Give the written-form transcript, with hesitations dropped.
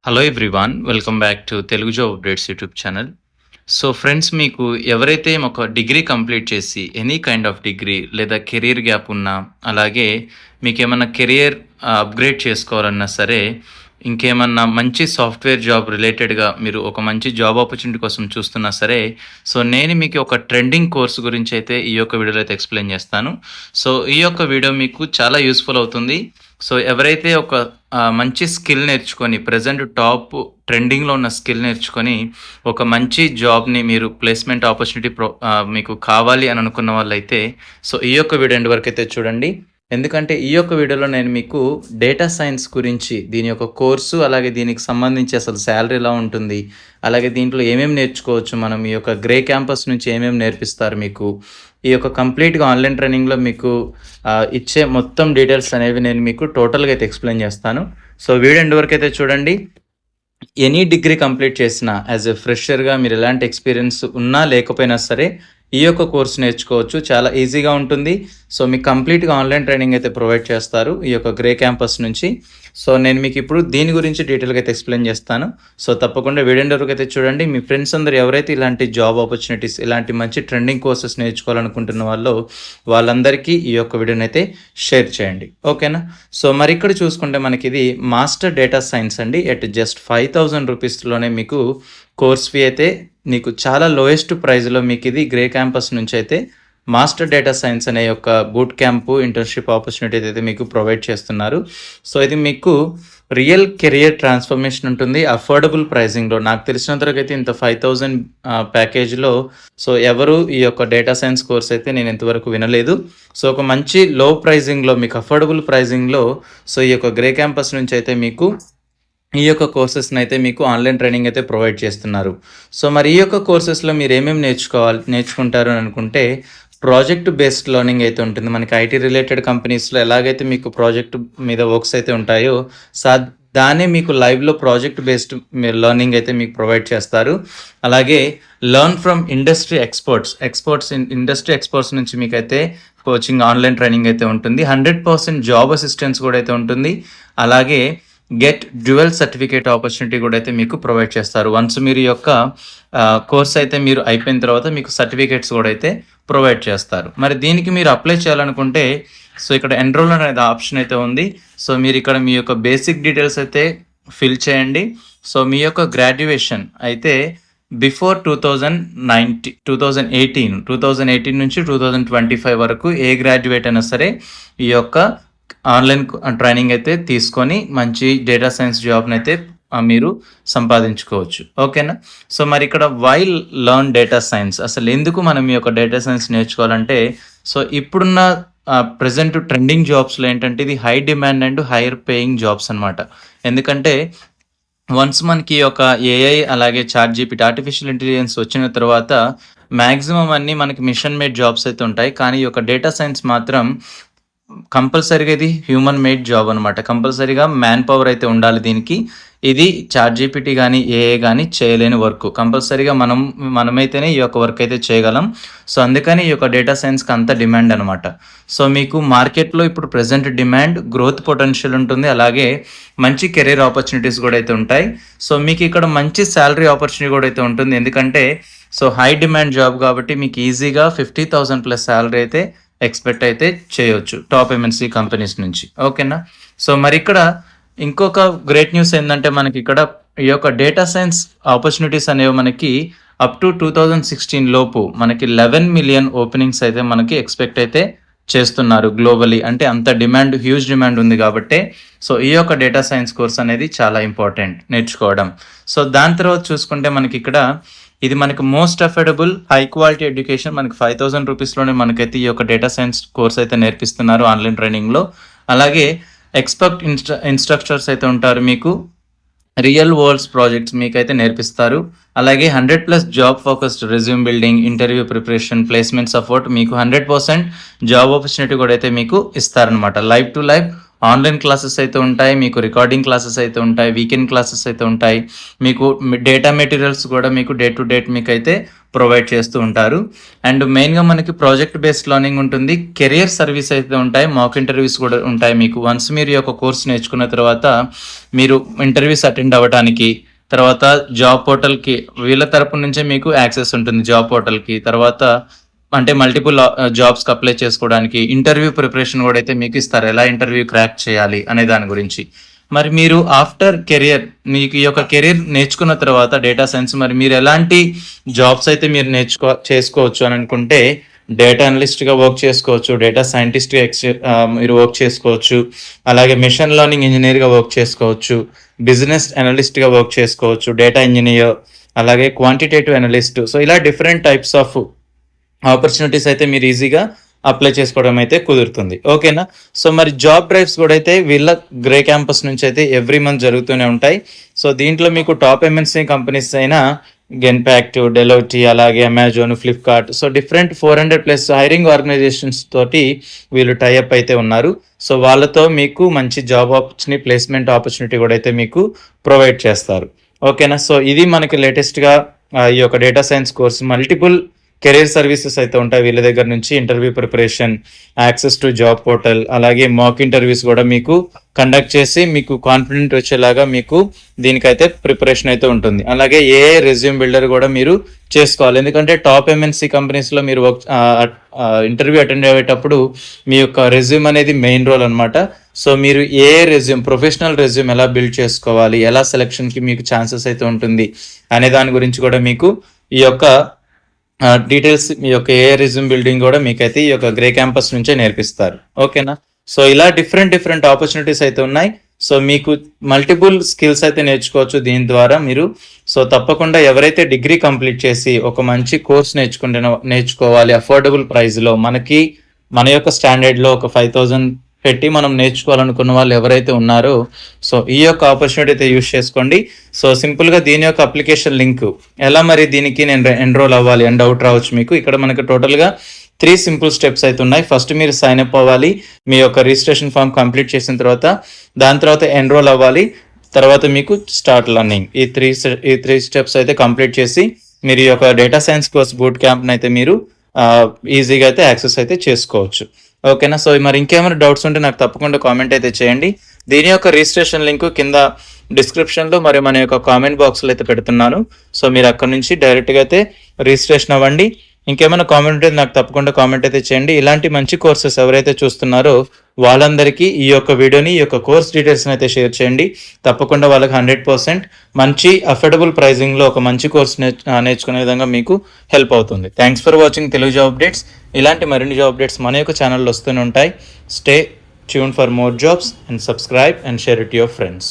Hello everyone, welcome back to Telugu job updates YouTube channel. So friends, మీకు ఎవరైతే ఒక degree complete చేసి any kind of degree లేదా career gap ఉన్నా, అలాగే మీకేమన్నా కెరియర్ అప్గ్రేడ్ చేసుకోవాలన్నా సరే, ఇంకేమన్నా మంచి సాఫ్ట్వేర్ జాబ్ రిలేటెడ్గా మీరు ఒక మంచి జాబ్ ఆపర్చునిటీ కోసం చూస్తున్నా సరే, సో నేను మీకు ఒక ట్రెండింగ్ కోర్స్ గురించి అయితే ఈ యొక్క వీడియోలో అయితే ఎక్స్ప్లెయిన్ చేస్తాను. సో ఈ యొక్క వీడియో మీకు చాలా యూస్ఫుల్ అవుతుంది. సో ఎవరైతే ఒక మంచి స్కిల్ నేర్చుకొని ప్రజెంట్ టాప్ ట్రెండింగ్లో ఉన్న స్కిల్ నేర్చుకొని ఒక మంచి జాబ్ని మీరు ప్లేస్మెంట్ ఆపర్చునిటీ మీకు కావాలి అని అనుకున్న వాళ్ళైతే సో ఈ యొక్క వీడియో ఎండ్ వరకు అయితే చూడండి. ఎందుకంటే ఈ యొక్క వీడియోలో నేను మీకు డేటా సైన్స్ గురించి, దీని యొక్క కోర్సు, అలాగే దీనికి సంబంధించి అసలు శాలరీ ఎలా ఉంటుంది, అలాగే దీంట్లో ఏమేమి నేర్చుకోవచ్చు, మనం ఈ యొక్క గ్రే క్యాంపస్ నుంచి ఏమేమి నేర్పిస్తారు మీకు, ఈ యొక్క కంప్లీట్గా ఆన్లైన్ ట్రైనింగ్లో మీకు ఇచ్చే మొత్తం డీటెయిల్స్ అనేవి నేను మీకు టోటల్గా అయితే ఎక్స్ప్లెయిన్ చేస్తాను. సో వీడియో ఎండ్ వరకు అయితే చూడండి. ఎనీ డిగ్రీ కంప్లీట్ చేసిన యాజ్ ఎ ఫ్రెషర్గా మీరు ఎలాంటి ఎక్స్పీరియన్స్ ఉన్నా లేకపోయినా సరే ఈ యొక్క కోర్స్ నేర్చుకోవచ్చు. చాలా ఈజీగా ఉంటుంది. సో మీకు కంప్లీట్గా ఆన్లైన్ ట్రైనింగ్ అయితే ప్రొవైడ్ చేస్తారు ఈ యొక్క గ్రే క్యాంపస్ నుంచి. సో నేను మీకు ఇప్పుడు దీని గురించి డీటెయిల్గా అయితే ఎక్స్ప్లెయిన్ చేస్తాను. సో తప్పకుండా వీడియో వరకు అయితే చూడండి. మీ ఫ్రెండ్స్ అందరూ ఎవరైతే ఇలాంటి జాబ్ ఆపర్చునిటీస్, ఇలాంటి మంచి ట్రెండింగ్ కోర్సెస్ నేర్చుకోవాలనుకుంటున్న వాళ్ళందరికీ ఈ యొక్క వీడియోని అయితే షేర్ చేయండి, ఓకేనా. సో మరి ఇక్కడ చూసుకుంటే మనకి ఇది మాస్టర్ డేటా సైన్స్ అండి. ఎట్ జస్ట్ 5,000 రూపీస్లోనే మీకు కోర్స్ ఫీ అయితే నీకు చాలా లోయెస్ట్ ప్రైస్లో మీకు ఇది గ్రే క్యాంపస్ నుంచి అయితే మాస్టర్ డేటా సైన్స్ అనే యొక్క బూట్ క్యాంపు ఇంటర్న్షిప్ ఆపర్చునిటీ అయితే మీకు ప్రొవైడ్ చేస్తున్నారు. సో ఇది మీకు రియల్ కెరియర్ ట్రాన్స్ఫర్మేషన్ ఉంటుంది అఫోర్డబుల్ ప్రైజింగ్లో. నాకు తెలిసినంతవరకు అయితే ఇంత 5,000 ప్యాకేజ్లో సో ఎవరు ఈ యొక్క డేటా సైన్స్ కోర్స్ అయితే నేను ఇంతవరకు వినలేదు. సో ఒక మంచి లో ప్రైజింగ్లో, మీకు అఫోర్డబుల్ ప్రైజింగ్లో సో ఈ యొక్క గ్రే క్యాంపస్ నుంచి అయితే మీకు ఈ యొక్క కోర్సెస్ని అయితే మీకు ఆన్లైన్ ట్రైనింగ్ అయితే ప్రొవైడ్ చేస్తున్నారు. సో మరి ఈ యొక్క కోర్సెస్లో మీరు ఏమేమి నేర్చుకుంటారు అని అనుకుంటే, ప్రాజెక్ట్ బేస్డ్ లెర్నింగ్ అయితే ఉంటుంది. మనకి ఐటీ రిలేటెడ్ కంపెనీస్లో ఎలాగైతే మీకు ప్రాజెక్ట్ మీద వర్క్స్ అయితే ఉంటాయో దాన్ని మీకు లైవ్లో ప్రాజెక్ట్ బేస్డ్ లెర్నింగ్ అయితే మీకు ప్రొవైడ్ చేస్తారు. అలాగే learn from industry industry experts నుంచి మీకు అయితే కోచింగ్, ఆన్లైన్ ట్రైనింగ్ అయితే ఉంటుంది. 100% జాబ్ అసిస్టెన్స్ కూడా అయితే ఉంటుంది. అలాగే గెట్ డ్యూయల్ సర్టిఫికేట్ ఆపర్చునిటీ కూడా అయితే మీకు ప్రొవైడ్ చేస్తారు. వన్స్ మీరు ఈ యొక్క కోర్స్ అయితే మీరు అయిపోయిన తర్వాత మీకు సర్టిఫికేట్స్ కూడా అయితే ప్రొవైడ్ చేస్తారు. మరి దీనికి మీరు అప్లై చేయాలనుకుంటే సో ఇక్కడ ఎన్రోల్ అనేది ఆప్షన్ అయితే ఉంది. సో మీరు ఇక్కడ మీ యొక్క బేసిక్ డీటెయిల్స్ అయితే ఫిల్ చేయండి. సో మీ యొక్క గ్రాడ్యుయేషన్ అయితే బిఫోర్ 2018 నుంచి 2025 వరకు ఏ గ్రాడ్యుయేట్ అయినా సరే ఈ యొక్క ఆన్లైన్ ట్రైనింగ్ అయితే తీసుకొని మంచి డేటా సైన్స్ జాబ్ని అయితే మీరు సంపాదించుకోవచ్చు, ఓకేనా. సో మరి ఇక్కడ వై లెర్న్ డేటా సైన్స్, అసలు ఎందుకు మనం ఈ యొక్క డేటా సైన్స్ నేర్చుకోవాలంటే, సో ఇప్పుడున్న ప్రజెంట్ ట్రెండింగ్ జాబ్స్లో ఏంటంటే ఇది high demand and higher paying jobs అనమాట. ఎందుకంటే వన్స్ మనకి ఒక ఏఐ అలాగే ChatGPT ఆర్టిఫిషియల్ ఇంటెలిజెన్స్ వచ్చిన తర్వాత మ్యాక్సిమం అన్నీ మనకి మిషన్ మేడ్ జాబ్స్ అయితే ఉంటాయి. కానీ ఈ యొక్క డేటా సైన్స్ మాత్రం కంపల్సరీగా ఇది హ్యూమన్ మేడ్ జాబ్ అనమాట. కంపల్సరీగా మ్యాన్ పవర్ అయితే ఉండాలి దీనికి. ఇది ChatGPT కానీ ఏఐ కానీ చేయలేని వర్క్. కంపల్సరీగా మనమైతేనే ఈ యొక్క వర్క్ అయితే చేయగలం. సో అందుకని ఈ యొక్క డేటా సైన్స్కి అంత డిమాండ్ అనమాట. సో మీకు మార్కెట్లో ఇప్పుడు ప్రజెంట్ డిమాండ్, గ్రోత్ పొటెన్షియల్ ఉంటుంది. అలాగే మంచి కెరీర్ ఆపర్చునిటీస్ కూడా అయితే ఉంటాయి. సో మీకు ఇక్కడ మంచి శాలరీ ఆపర్చునిటీ కూడా అయితే ఉంటుంది. ఎందుకంటే సో హై డిమాండ్ జాబ్ కాబట్టి మీకు ఈజీగా 50,000 ప్లస్ శాలరీ అయితే ఎక్స్పెక్ట్ అయితే చేయొచ్చు టాప్ MNC కంపెనీస్ నుంచి, ఓకేనా. సో మరి ఇక్కడ ఇంకొక గ్రేట్ న్యూస్ ఏంటంటే, మనకి ఇక్కడ ఈ యొక్క డేటా సైన్స్ ఆపర్చునిటీస్ అనేవి మనకి అప్ టు 2016 లోపు మనకి 11 మిలియన్ ఓపెనింగ్స్ అయితే మనకి ఎక్స్పెక్ట్ అయితే చేస్తున్నారు గ్లోబలీ. అంటే అంత డిమాండ్, హ్యూజ్ డిమాండ్ ఉంది కాబట్టి సో ఈ యొక్క డేటా సైన్స్ కోర్స్ అనేది చాలా ఇంపార్టెంట్ నేర్చుకోవడం. సో దాని తర్వాత చూసుకుంటే మనకి ఇక్కడ ఇది మనకి most affordable high quality education. మనకి 5,000 రూపీస్లోనే మనకైతే ఈ యొక్క డేటా సైన్స్ కోర్స్ అయితే నేర్పిస్తున్నారు ఆన్లైన్ ట్రైనింగ్లో. అలాగే ఎక్స్పర్ట్ ఇన్స్ట్రక్టర్స్ అయితే ఉంటారు. మీకు రియల్ వరల్డ్స్ ప్రాజెక్ట్స్ మీకైతే నేర్పిస్తారు. అలాగే 100+ job focused resume building, interview preparation, placement support, మీకు 100% జాబ్ ఆపర్చునిటీ కూడా అయితే మీకు ఇస్తారనమాట. Live to live online classes అయితే ఉంటాయి. మీకు రికార్డింగ్ క్లాసెస్ అయితే ఉంటాయి. వీకెండ్ క్లాసెస్ అయితే ఉంటాయి. మీకు డేటా మెటీరియల్స్ కూడా మీకు డే టు డేట్ మీకైతే ప్రొవైడ్ చేస్తూ ఉంటారు. అండ్ మెయిన్‌గా మనకి ప్రాజెక్ట్ బేస్డ్ లెర్నింగ్ ఉంటుంది. కెరియర్ సర్వీస్ అయితే ఉంటాయి. మాక్ ఇంటర్వ్యూస్ కూడా ఉంటాయి మీకు. వన్స్ మీరు ఈ యొక్క కోర్స్ నేర్చుకున్న తర్వాత మీరు ఇంటర్వ్యూస్ అటెండ్ అవ్వటానికి, తర్వాత జాబ్ పోర్టల్‌కి వీళ్ళ తరపు నుంచే మీకు యాక్సెస్ ఉంటుంది జాబ్ పోర్టల్‌కి. తర్వాత అంటే మల్టిపుల్ జాబ్స్‌కి అప్లై చేసుకోవడానికి, ఇంటర్వ్యూ ప్రిపరేషన్ కూడా అయితే మీకు ఇస్తారు. ఎలా ఇంటర్వ్యూ క్రాక్ చేయాలి అనే దాని గురించి. మరి మీరు ఆఫ్టర్ కెరియర్ మీకు ఈ యొక్క కెరియర్ నేర్చుకున్న తర్వాత డేటా సైన్స్ మరి మీరు ఎలాంటి జాబ్స్ అయితే మీరు చేసుకోవచ్చు అని అనుకుంటే డేటా అనలిస్ట్‌గా వర్క్ చేసుకోవచ్చు. డేటా సైంటిస్ట్‌గా మీరు వర్క్ చేసుకోవచ్చు. అలాగే మెషిన్ లెర్నింగ్ ఇంజినీర్‌గా వర్క్ చేసుకోవచ్చు. బిజినెస్ అనలిస్ట్‌గా వర్క్ చేసుకోవచ్చు. డేటా ఇంజినియర్, అలాగే క్వాంటిటేటివ్ అనలిస్ట్. సో ఇలా డిఫరెంట్ టైప్స్ ఆఫ్ ఆపర్చునిటీస్ అయితే మీరు ఈజీగా అప్లై చేసుకోవడం అయితే కుదురుతుంది. ఓకేనా? సో మరి జాబ్ డ్రైవ్స్ కూడా అయితే వీళ్ళ గ్రే క్యాంపస్ నుంచి అయితే ఎవ్రీ మంత్ జరుగుతూనే ఉంటాయి. సో దీంట్లో మీకు టాప్ ఎంఎన్సీ కంపెనీస్ అయిన గెన్పాక్ట్, డెలోటి, అలాగే Amazon, Flipkart, so different 400+ hiring organisations తోటి వీళ్ళు టైఅప్ అయితే ఉన్నారు. సో వాళ్ళతో మీకు మంచి జాబ్ ఆపర్చునిటీ, ప్లేస్మెంట్ ఆపర్చునిటీ కూడా అయితే మీకు ప్రొవైడ్ చేస్తారు. ఓకేనా? సో ఇది మనకి లేటెస్ట్గా ఈ యొక్క data science course multiple career services అయితే ఉంటాయి వీళ్ళ దగ్గర నుంచి. Interview preparation, access to job portal, అలాగే మాక్ ఇంటర్వ్యూస్ కూడా మీకు కండక్ట్ చేసి మీకు కాన్ఫిడెంట్ వచ్చేలాగా మీకు దీనికైతే ప్రిపరేషన్ అయితే ఉంటుంది. అలాగే రెజ్యూమ్ బిల్డర్ కూడా మీరు చేసుకోవాలి. ఎందుకంటే టాప్ ఎంఎన్సీ కంపెనీస్లో మీరు ఇంటర్వ్యూ అటెండ్ అయ్యేటప్పుడు మీ యొక్క రెజ్యూమ్ అనేది మెయిన్ రోల్ అనమాట. సో మీరు రెజ్యూమ్, ప్రొఫెషనల్ రెజ్యూమ్ ఎలా బిల్డ్ చేసుకోవాలి, ఎలా సెలక్షన్కి మీకు ఛాన్సెస్ అయితే ఉంటుంది అనే దాని గురించి కూడా మీకు ఈ యొక్క డీటెయిల్స్, మీ యొక్క రెజ్యూమ్ బిల్డింగ్ కూడా మీకైతే ఈ యొక్క గ్రే క్యాంపస్ నుంచే నేర్పిస్తారు. ఓకేనా? సో ఇలా డిఫరెంట్ ఆపర్చునిటీస్ అయితే ఉన్నాయి. సో మీకు మల్టిపుల్ స్కిల్స్ అయితే దీని ద్వారా మీరు. సో తప్పకుండా ఎవరైతే డిగ్రీ కంప్లీట్ చేసి ఒక మంచి కోర్స్ నేర్చుకోవాలి అఫోర్డబుల్ ప్రైస్లో, మనకి మన యొక్క స్టాండర్డ్లో ఒక 5,000 పెట్టి మనం నేర్చుకోవాలనుకున్న వాళ్ళు ఎవరైతే ఉన్నారో సో ఈ యొక్క ఆపర్చునిటీ అయితే యూజ్ చేసుకోండి. సో సింపుల్గా దీని యొక్క అప్లికేషన్ లింక్ ఎలా మరి దీనికి నేను ఎన్రోల్ అవ్వాలి అని డౌట్ రావచ్చు మీకు. ఇక్కడ మనకి టోటల్గా 3 సింపుల్ స్టెప్స్ అయితే ఉన్నాయి. ఫస్ట్ మీరు సైన్ అప్ అవ్వాలి, మీ యొక్క రిజిస్ట్రేషన్ ఫామ్ కంప్లీట్ చేసిన తర్వాత, దాని తర్వాత ఎన్రోల్ అవ్వాలి, తర్వాత మీకు స్టార్ట్ లర్నింగ్. ఈ త్రీ స్టెప్స్ అయితే కంప్లీట్ చేసి మీరు ఈ యొక్క డేటా సైన్స్ కోర్స్ బూట్ క్యాంప్ని అయితే మీరు ఈజీగా అయితే యాక్సెస్ అయితే చేసుకోవచ్చు. ఓకేనా? సో మరి ఇంకేమైనా డౌట్స్ ఉంటే నాకు తప్పకుండా కామెంట్ అయితే చేయండి. దీని యొక్క రిజిస్ట్రేషన్ లింక్ కింద డిస్క్రిప్షన్లో మరియు మన యొక్క కామెంట్ బాక్స్లో అయితే పెడుతున్నాను. సో మీరు అక్కడ నుంచి డైరెక్ట్గా అయితే రిజిస్ట్రేషన్ అవ్వండి. ఇంకేమైనా కామెంట్ ఉంటే నాకు తప్పకుండా కామెంట్ అయితే చేయండి. ఇలాంటి మంచి కోర్సెస్ ఎవరైతే చూస్తున్నారో వాళ్ళందరికీ ఈ యొక్క వీడియోని, ఈ యొక్క కోర్స్ డీటెయిల్స్ని అయితే షేర్ చేయండి. తప్పకుండా వాళ్ళకి 100% మంచి అఫోర్డబుల్ ప్రైజింగ్లో ఒక మంచి కోర్స్ నేర్చుకునే విధంగా మీకు హెల్ప్ అవుతుంది. Thanks for watching Telugu job updates. ఇలాంటి మరిన్ని జాబ్ అప్డేట్స్ మన యొక్క ఛానల్లో వస్తూనే ఉంటాయి. Stay tune for more jobs and subscribe and share it your friends.